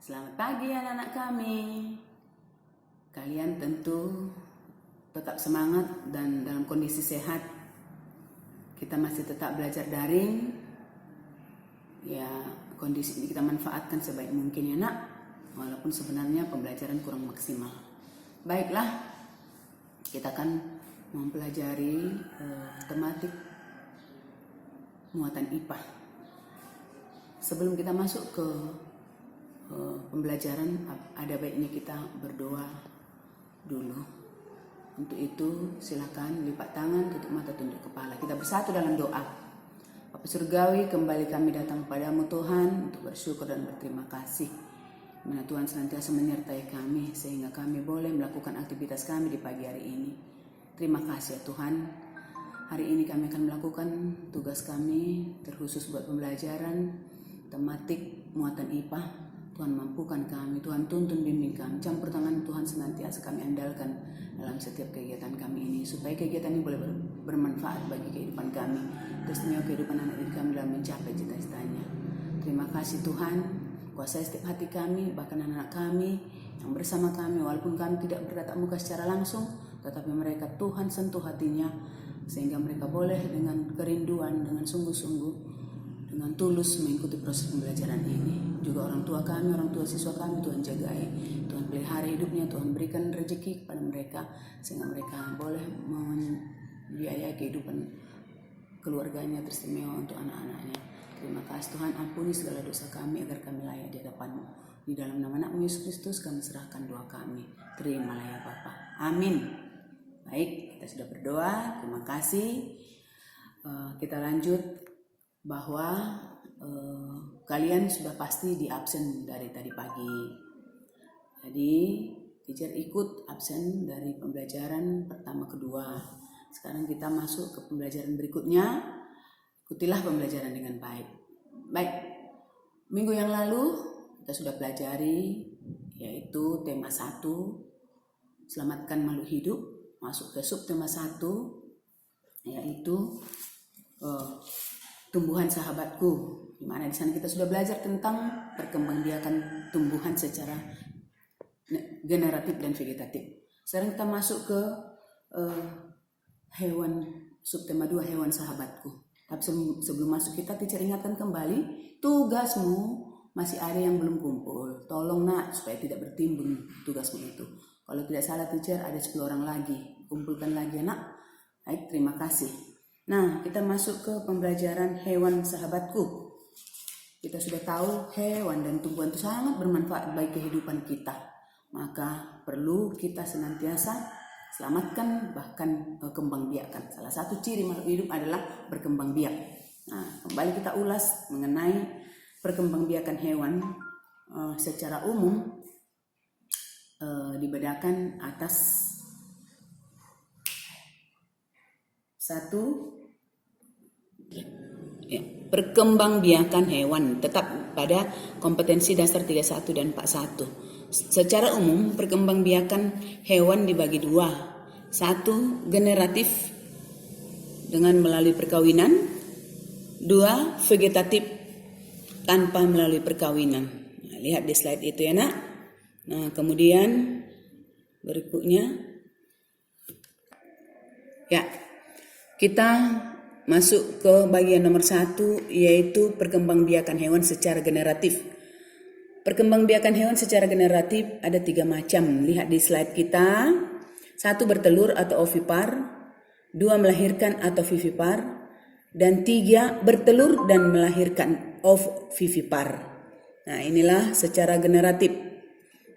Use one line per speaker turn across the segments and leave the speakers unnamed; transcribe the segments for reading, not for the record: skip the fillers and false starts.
Selamat pagi anak-anak kami. Kalian tentu tetap semangat dan dalam kondisi sehat. Kita masih tetap belajar daring. Ya, kondisi ini kita manfaatkan sebaik mungkin ya nak. Walaupun sebenarnya pembelajaran kurang maksimal. Baiklah, kita akan mempelajari tematik muatan IPA. Sebelum kita masuk ke pembelajaran, ada baiknya kita berdoa dulu. Untuk itu silakan lipat tangan, tutup mata, tunduk kepala. Kita bersatu dalam doa. Bapa Surgawi, kembali kami datang padamu Tuhan untuk bersyukur dan berterima kasih. Mana Tuhan senantiasa menyertai kami sehingga kami boleh melakukan aktivitas kami di pagi hari ini. Terima kasih ya Tuhan. Hari ini kami akan melakukan tugas kami terkhusus buat pembelajaran tematik muatan IPA. Tuhan mampukan kami, Tuhan tuntun bimbing kami, campur tangan Tuhan senantiasa kami andalkan dalam setiap kegiatan kami ini, supaya kegiatan ini boleh bermanfaat bagi kehidupan kami, istimewa kehidupan anak didik kami dalam mencapai cita-citanya. Terima kasih Tuhan, kuasai setiap hati kami, bahkan anak-anak kami yang bersama kami, walaupun kami tidak bertatap muka secara langsung, tetapi mereka Tuhan sentuh hatinya, sehingga mereka boleh dengan kerinduan, dengan sungguh-sungguh, dengan tulus mengikuti proses pembelajaran ini. Juga orang tua kami, orang tua siswa kami, Tuhan jagai, Tuhan pelihara hidupnya, Tuhan berikan rezeki kepada mereka sehingga mereka boleh membiayai kehidupan keluarganya teristimewa untuk anak-anaknya. Terima kasih Tuhan, ampuni segala dosa kami agar kami layak di hadapan-Mu. Di dalam nama anak-Mu Yesus Kristus kami serahkan doa kami. Terimalah ya Bapa. Amin. Baik, kita sudah berdoa. Terima kasih. Kita lanjut bahwa kalian sudah pasti di absen dari tadi pagi. Jadi teacher ikut absen dari pembelajaran pertama kedua. Sekarang kita masuk ke pembelajaran berikutnya. Ikutilah pembelajaran dengan baik. Baik, minggu yang lalu kita sudah pelajari yaitu tema 1, selamatkan makhluk hidup. Masuk ke subtema 1 yaitu tumbuhan sahabatku, di mana di sana kita sudah belajar tentang perkembangbiakan tumbuhan secara generatif dan vegetatif. Sekarang kita masuk ke hewan, subtema 2, hewan sahabatku. Tapi sebelum masuk kita teacher ingatkan kembali, tugasmu masih ada yang belum kumpul. Tolong nak supaya tidak bertimbun tugasmu itu. Kalau tidak salah teacher ada 10 orang lagi, kumpulkan lagi ya nak. Baik, terima kasih. Nah, kita masuk ke pembelajaran hewan sahabatku. Kita sudah tahu hewan dan tumbuhan itu sangat bermanfaat bagi kehidupan kita. Maka perlu kita senantiasa selamatkan, bahkan kembang biakan. Salah satu ciri makhluk hidup adalah berkembang biak. Nah, kembali kita ulas mengenai perkembangbiakan hewan. Secara umum dibedakan atas 1, perkembangbiakan hewan tetap pada kompetensi dasar 31 dan 41. Secara umum perkembangbiakan hewan dibagi 2. 1, generatif dengan melalui perkawinan. 2, vegetatif tanpa melalui perkawinan. Nah, lihat di slide itu ya nak. Nah, kemudian berikutnya ya, kita masuk ke bagian nomor 1 yaitu perkembangbiakan hewan secara generatif. Perkembangbiakan hewan secara generatif ada 3 macam. Lihat di slide kita. 1, bertelur atau ovipar. 2, melahirkan atau vivipar. Dan 3, bertelur dan melahirkan ovivipar. Nah, inilah secara generatif.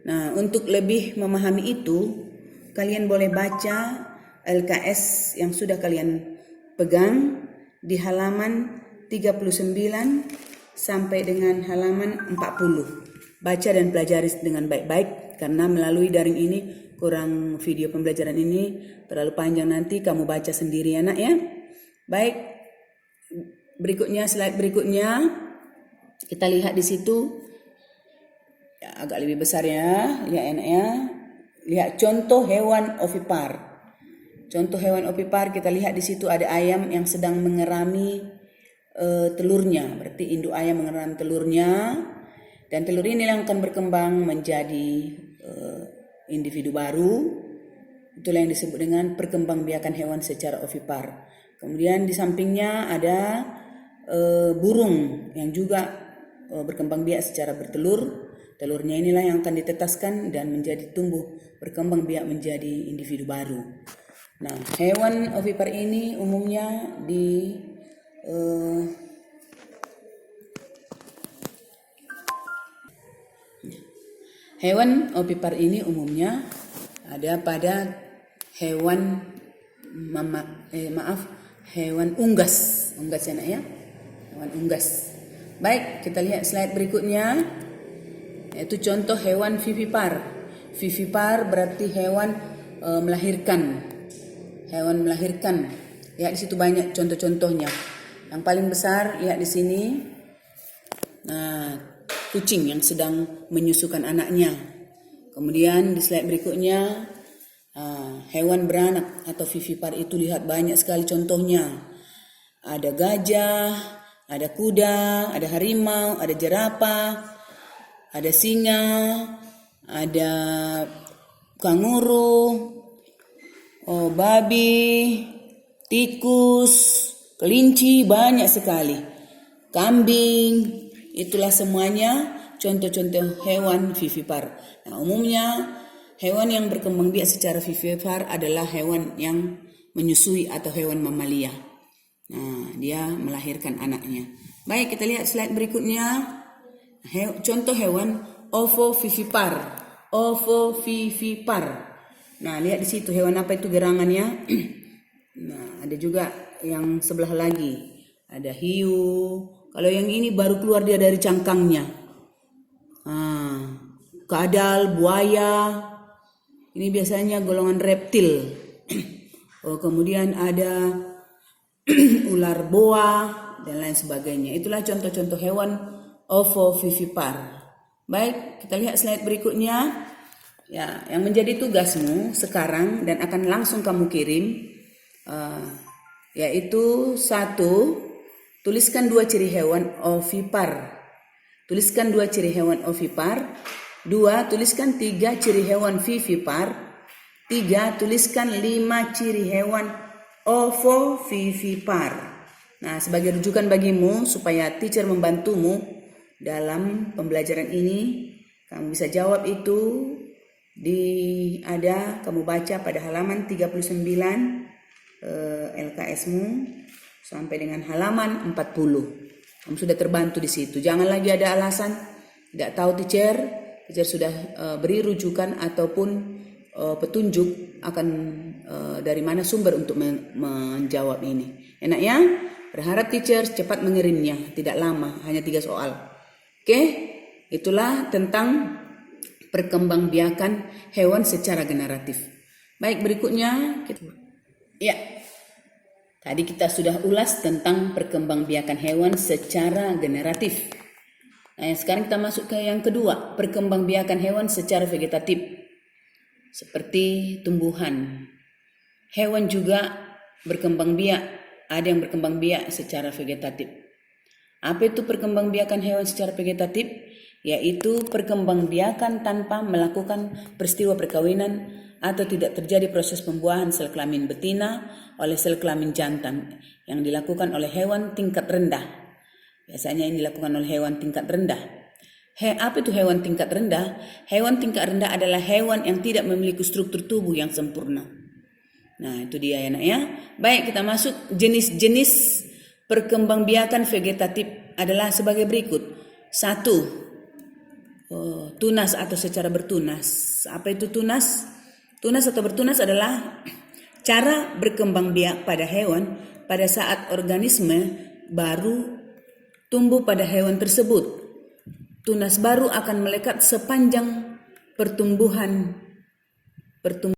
Nah, untuk lebih memahami itu, kalian boleh baca LKS yang sudah kalian pegang di halaman 39 sampai dengan halaman 40. Baca dan pelajari dengan baik-baik karena melalui daring ini kurang video pembelajaran ini terlalu panjang, nanti kamu baca sendiri ya nak ya. Baik, berikutnya slide berikutnya kita lihat di situ ya, agak lebih besar ya, lihat contoh hewan ovipar. Contoh hewan ovipar kita lihat di situ ada ayam yang sedang mengerami telurnya, berarti induk ayam mengerami telurnya. Dan telur ini yang akan berkembang menjadi individu baru. Itulah yang disebut dengan perkembangbiakan hewan secara ovipar. Kemudian di sampingnya ada burung yang juga berkembang biak secara bertelur. Telurnya inilah yang akan ditetaskan dan menjadi tumbuh berkembang biak menjadi individu baru. Nah, hewan ovipar ini umumnya hewan ovipar ini umumnya ada pada hewan hewan unggas ya, hewan unggas. Baik, kita lihat slide berikutnya, yaitu contoh hewan vivipar. Vivipar berarti hewan melahirkan. Hewan melahirkan. Lihat di situ banyak contoh-contohnya. Yang paling besar lihat di sini. Nah, kucing yang sedang menyusukan anaknya. Kemudian di slide berikutnya, hewan beranak atau vivipar itu lihat banyak sekali contohnya. Ada gajah, ada kuda, ada harimau, ada jerapah, ada singa, ada kanguru, babi, tikus, kelinci, banyak sekali. Kambing, itulah semuanya contoh-contoh hewan vivipar. Nah, umumnya hewan yang berkembang biak secara vivipar adalah hewan yang menyusui atau hewan mamalia. Nah, dia melahirkan anaknya. Baik, kita lihat slide berikutnya. Contoh hewan ovovivipar. Ovovivipar. Nah, lihat di situ hewan apa itu gerangannya. Nah, ada juga yang sebelah lagi. Ada hiu. Kalau yang ini baru keluar dia dari cangkangnya. Kadal, buaya. Ini biasanya golongan reptil. Kemudian ada ular boa dan lain sebagainya. Itulah contoh-contoh hewan ovovivipar. Baik, kita lihat slide berikutnya. Ya, yang menjadi tugasmu sekarang dan akan langsung kamu kirim, yaitu 1, tuliskan 2 ciri hewan ovipar. Tuliskan 2 ciri hewan ovipar. 2, tuliskan 3 ciri hewan vivipar. 3, tuliskan 5 ciri hewan ovovivipar. Nah, sebagai rujukan bagimu supaya teacher membantumu dalam pembelajaran ini, kamu bisa jawab itu kamu baca pada halaman 39 LKS-mu sampai dengan halaman 40. Kamu sudah terbantu di situ. Jangan lagi ada alasan tidak tahu teacher sudah beri rujukan ataupun petunjuk akan dari mana sumber untuk menjawab ini. Enak ya? Berharap teacher cepat mengirimnya, tidak lama, hanya 3 soal. Oke? Itulah tentang perkembangbiakan hewan secara generatif. Baik, berikutnya ya. Tadi kita sudah ulas tentang perkembangbiakan hewan secara generatif. Nah, sekarang kita masuk ke yang kedua, perkembangbiakan hewan secara vegetatif. Seperti tumbuhan. Hewan juga berkembang biak, ada yang berkembang biak secara vegetatif. Apa itu perkembangbiakan hewan secara vegetatif? Yaitu perkembangbiakan tanpa melakukan peristiwa perkawinan atau tidak terjadi proses pembuahan sel kelamin betina oleh sel kelamin jantan yang dilakukan oleh hewan tingkat rendah. Biasanya ini dilakukan oleh hewan tingkat rendah. Apa itu hewan tingkat rendah? Hewan tingkat rendah adalah hewan yang tidak memiliki struktur tubuh yang sempurna. Nah, itu dia ya nak ya. Baik, kita masuk jenis-jenis perkembangbiakan vegetatif adalah sebagai berikut. 1. Tunas atau secara bertunas. Apa itu tunas? Tunas atau bertunas adalah cara berkembang biak pada hewan pada saat organisme baru tumbuh pada hewan tersebut. Tunas baru akan melekat sepanjang pertumbuhan